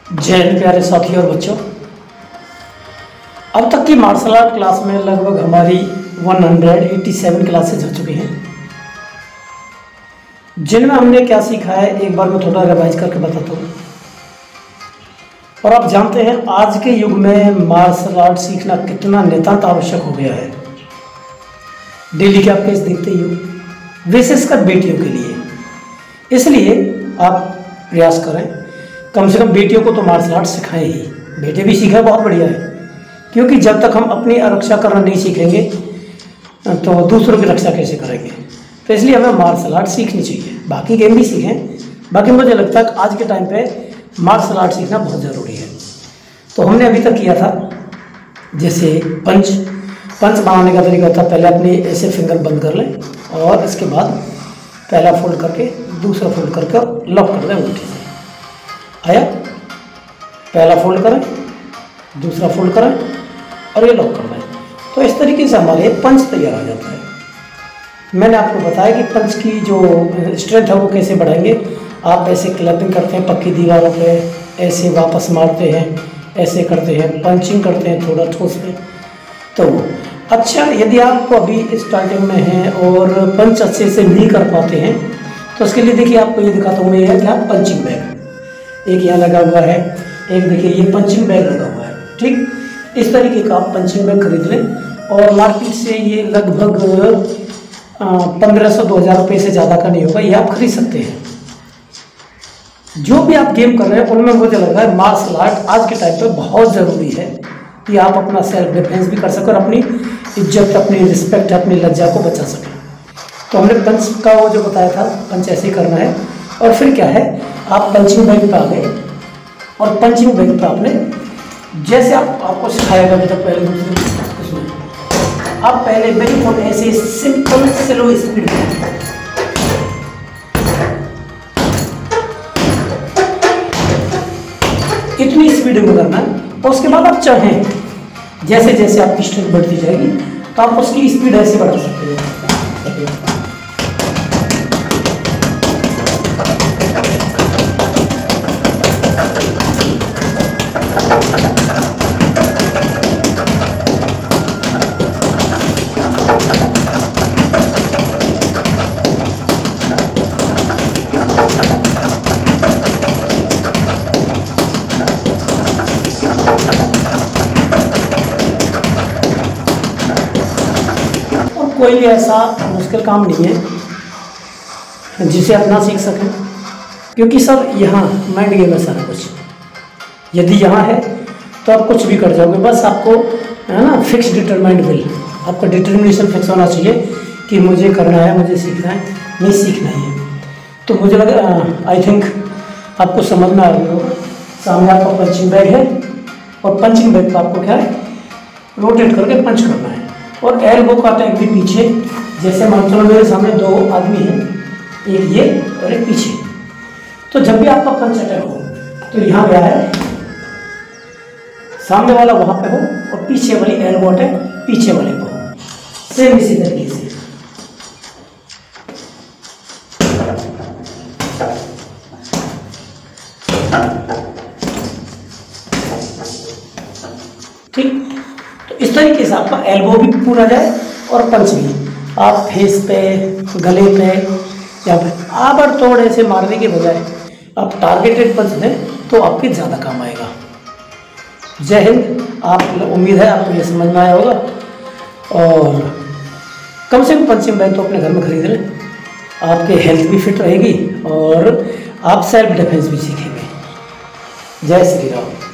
जय हिंद प्यारे साथियों और बच्चों। अब तक की मार्शल आर्ट क्लास में लगभग हमारी 187 क्लासेज हो चुकी हैं, जिनमें हमने क्या सीखा है एक बार मैं थोड़ा रिवाइज करके बताता हूँ। और आप जानते हैं आज के युग में मार्शल आर्ट सीखना कितना नितांत आवश्यक हो गया है। डेली के आप केस देखते ही हो, विशेषकर बेटियों के लिए। इसलिए आप प्रयास करें, कम से कम बेटियों को तो मार्शल आर्ट सिखाएं ही। बेटे भी सीखें, बहुत बढ़िया है, क्योंकि जब तक हम अपनी रक्षा करना नहीं सीखेंगे तो दूसरों की रक्षा कैसे करेंगे। तो इसलिए हमें मार्शल आर्ट सीखनी चाहिए। बाकी गेम भी सीखें, बाकी मुझे लगता है आज के टाइम पे मार्शल आर्ट सीखना बहुत ज़रूरी है। तो हमने अभी तक किया था जैसे पंच बनाने का तरीका था, पहले अपनी ऐसे फिंगर बंद कर लें और इसके बाद पहला फोल्ड करके दूसरा फोल्ड करके लॉक कर दें उल्टे से। आया, पहला फोल्ड करें, दूसरा फोल्ड करें और ये लॉक कर दें। तो इस तरीके से हमारे पंच तैयार हो जाता है। मैंने आपको बताया कि पंच की जो स्ट्रेंथ है वो कैसे बढ़ाएंगे। आप ऐसे क्लैपिंग करते हैं पक्की दीवारों पे, ऐसे वापस मारते हैं, ऐसे करते हैं, पंचिंग करते हैं थोड़ा ठोस पे। तो अच्छा, यदि आप अभी स्टार्टिंग में हैं और पंच अच्छे से नहीं कर पाते हैं तो उसके लिए देखिए आपको ये दिखाता हूँ। ये है क्या, पंचिंग बैग। एक यहाँ लगा हुआ है, एक देखिए ये पंचिंग बैग लगा हुआ है। ठीक इस तरीके का आप पंचिंग बैग खरीद लें और मार्केट से ये लगभग 1500-2000 रुपये से ज़्यादा का नहीं होगा, ये आप खरीद सकते हैं। जो भी आप गेम कर रहे हैं उनमें मुझे लग रहा है मार्शल आर्ट आज के टाइम पे बहुत ज़रूरी है कि आप अपना सेल्फ डिफेंस भी कर सकें और अपनी इज्जत, अपनी रिस्पेक्ट, अपनी लज्जा को बचा सकें। तो हमने पंच का वो जो बताया था, पंच ऐसे ही करना है। और फिर क्या है, आप पंचिंग बैग पे आ गए और पंचिंग बैग पे आपने जैसे आपको सिखाया अभी तक पहले दूसरे उसमें आप पहले बिल्कुल ऐसे सिंपल स्लो स्पीड में इतनी स्पीड में करना है। और उसके बाद आप चाहें जैसे जैसे आपकी स्ट्रेंथ बढ़ती जाएगी तो आप उसकी स्पीड ऐसे बढ़ा सकते हो। कोई भी ऐसा मुश्किल काम नहीं है जिसे आप ना सीख सकें, क्योंकि सब यहाँ माइंड गेम है सारा कुछ। यदि यहाँ है तो आप कुछ भी कर जाओगे, बस आपको है ना फिक्स डिटरमाइंड विल, आपका डिटर्मिनेशन फिक्स होना चाहिए कि मुझे करना है, मुझे सीखना है, नहीं सीखना ही है। तो मुझे लगा आई थिंक आपको समझ में आ रही होगा। सामने आपका पंचिंग बैग है और पंचिंग बैग पर आपको क्या है, रोटेट करके पंच करना है। और एल्बो का अटैक भी पीछे, जैसे मान चलो मेरे सामने दो आदमी हैं, एक ये और एक पीछे। तो जब भी आपका पंच अटैक हो तो यहाँ क्या है, सामने वाला वहाँ पे हो और पीछे वाली एल्बो अटैक पीछे वाले को हो। सेम इसी तरीके से। ठीक, इस तरीके से आपका एल्बो भी पूरा जाए और पंच भी। आप फेस पे, गले पे या फिर आबड़ तोड़ ऐसे मारने के बजाय आप टारगेटेड पंच दें तो आपके ज़्यादा काम आएगा। जय हिंद। आप उम्मीद है आपको ये समझ में आया होगा। और कम से कम पंचिंग बैग तो अपने घर में खरीद लें, आपके हेल्थ भी फिट रहेगी और आप सेल्फ डिफेंस भी सीखेंगे। जय श्री राम।